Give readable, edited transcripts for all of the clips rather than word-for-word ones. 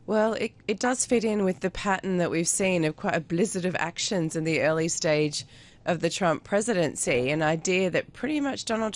Well, it does fit in with the pattern that we've seen of quite a blizzard of actions in the early stage of the Trump presidency, an idea that pretty much Donald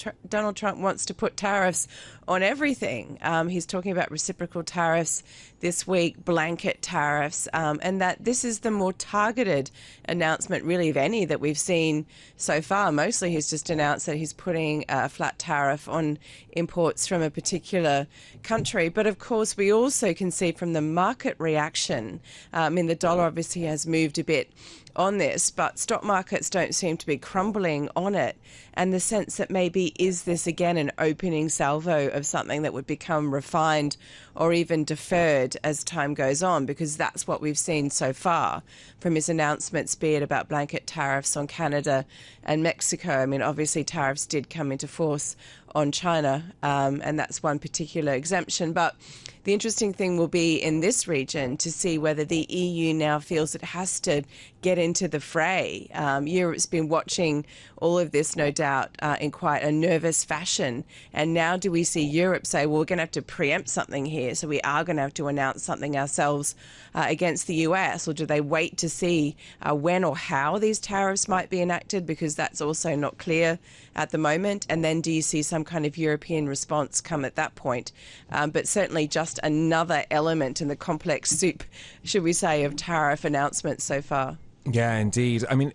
Trump wants to put tariffs on everything. He's talking about reciprocal tariffs this week, blanket tariffs, and that this is the more targeted announcement, really, of any that we've seen so far. Mostly he's just announced that he's putting a flat tariff on imports from a particular country. But of course, we also can see from the market reaction, the dollar obviously has moved a bit on this, but stock markets don't seem to be crumbling on it. And the sense that maybe is this again an opening salvo of something that would become refined or even deferred as time goes on, because that's what we've seen so far from his announcements, be it about blanket tariffs on Canada and Mexico. I mean, obviously tariffs did come into force on China, and that's one particular exemption. But the interesting thing will be in this region to see whether the EU now feels it has to get into the fray. Europe's been watching all of this, no doubt, in quite a nervous fashion. And now do we see Europe say, well, we're going to have to preempt something here, so we are going to have to announce something ourselves against the US? Or do they wait to see when or how these tariffs might be enacted? Because that's also not clear at the moment. And then do you see some kind of European response come at that point? But certainly just another element in the complex soup, should we say, of tariff announcements so far. Yeah, indeed. I mean,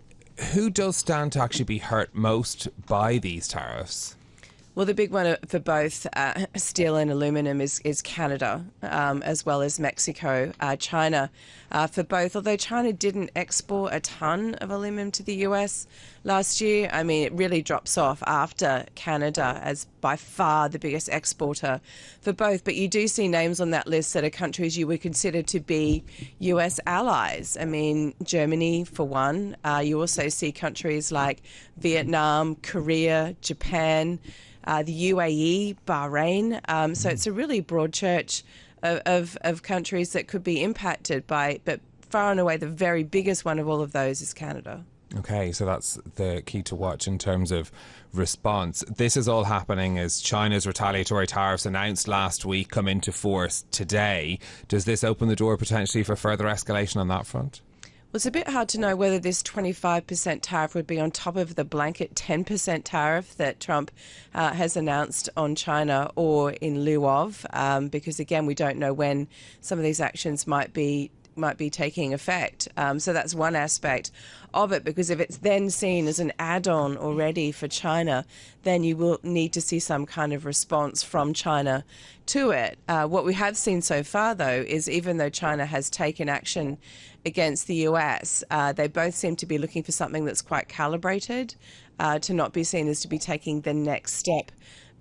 who does stand to actually be hurt most by these tariffs? Well, the big one for both steel and aluminium is Canada, as well as Mexico. China for both, although China didn't export a ton of aluminium to the US last year. I mean, it really drops off after Canada as by far the biggest exporter for both. But you do see names on that list that are countries you would consider to be US allies. I mean, Germany, for one. You also see countries like Vietnam, Korea, Japan, the UAE, Bahrain. So it's a really broad church of countries that could be impacted by, but far and away the very biggest one of all of those is Canada. Okay, so that's the key to watch in terms of response. This is all happening as China's retaliatory tariffs announced last week come into force today. Does this open the door potentially for further escalation on that front? Well, it's a bit hard to know whether this 25% tariff would be on top of the blanket 10% tariff that Trump has announced on China or in lieu of, because, again, we don't know when some of these actions might be taking effect. So that's one aspect of it, because if it's then seen as an add-on already for China, then you will need to see some kind of response from China to it. What we have seen so far, though, is even though China has taken action against the US, they both seem to be looking for something that's quite calibrated, to not be seen as to be taking the next step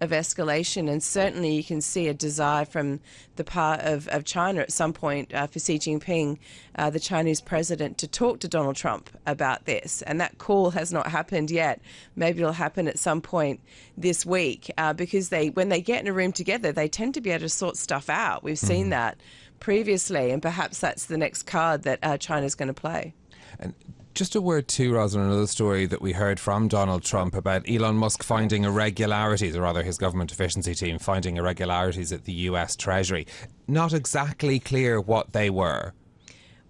of escalation. And certainly you can see a desire from the part of China at some point for Xi Jinping, the Chinese president, to talk to Donald Trump about this. And that call has not happened yet. Maybe it'll happen at some point this week, because when they get in a room together, they tend to be able to sort stuff out. We've seen that previously, and perhaps that's the next card that China's going to play. And just a word too, Rosalind, another story that we heard from Donald Trump about Elon Musk finding irregularities, or rather his government efficiency team finding irregularities at the US Treasury. Not exactly clear what they were.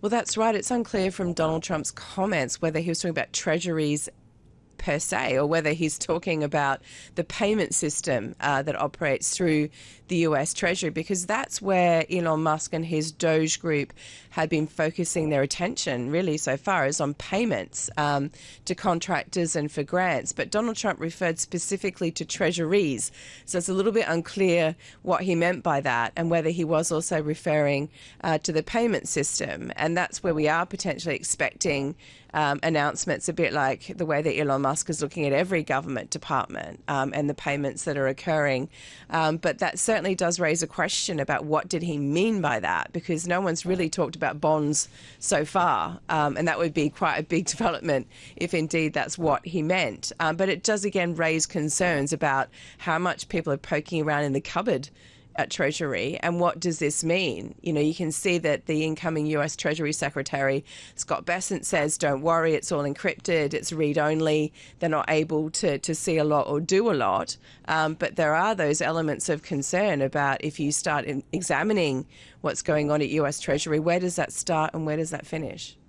Well, that's right. It's unclear from Donald Trump's comments whether he was talking about treasuries per se, or whether he's talking about the payment system that operates through the US Treasury, because that's where Elon Musk and his Doge group had been focusing their attention really so far, is on payments to contractors and for grants. But Donald Trump referred specifically to treasuries, so it's a little bit unclear what he meant by that, and whether he was also referring to the payment system. And that's where we are potentially expecting announcements, a bit like the way that Elon Musk is looking at every government department and the payments that are occurring. But that certainly does raise a question about what did he mean by that, because no one's really talked about bonds so far. And that would be quite a big development if indeed that's what he meant. But it does again raise concerns about how much people are poking around in the cupboard at Treasury, and what does this mean? You know, you can see that the incoming US Treasury Secretary, Scott Bessent, says, don't worry, it's all encrypted, it's read-only, they're not able to see a lot or do a lot. But there are those elements of concern about if you start examining what's going on at US Treasury, where does that start and where does that finish?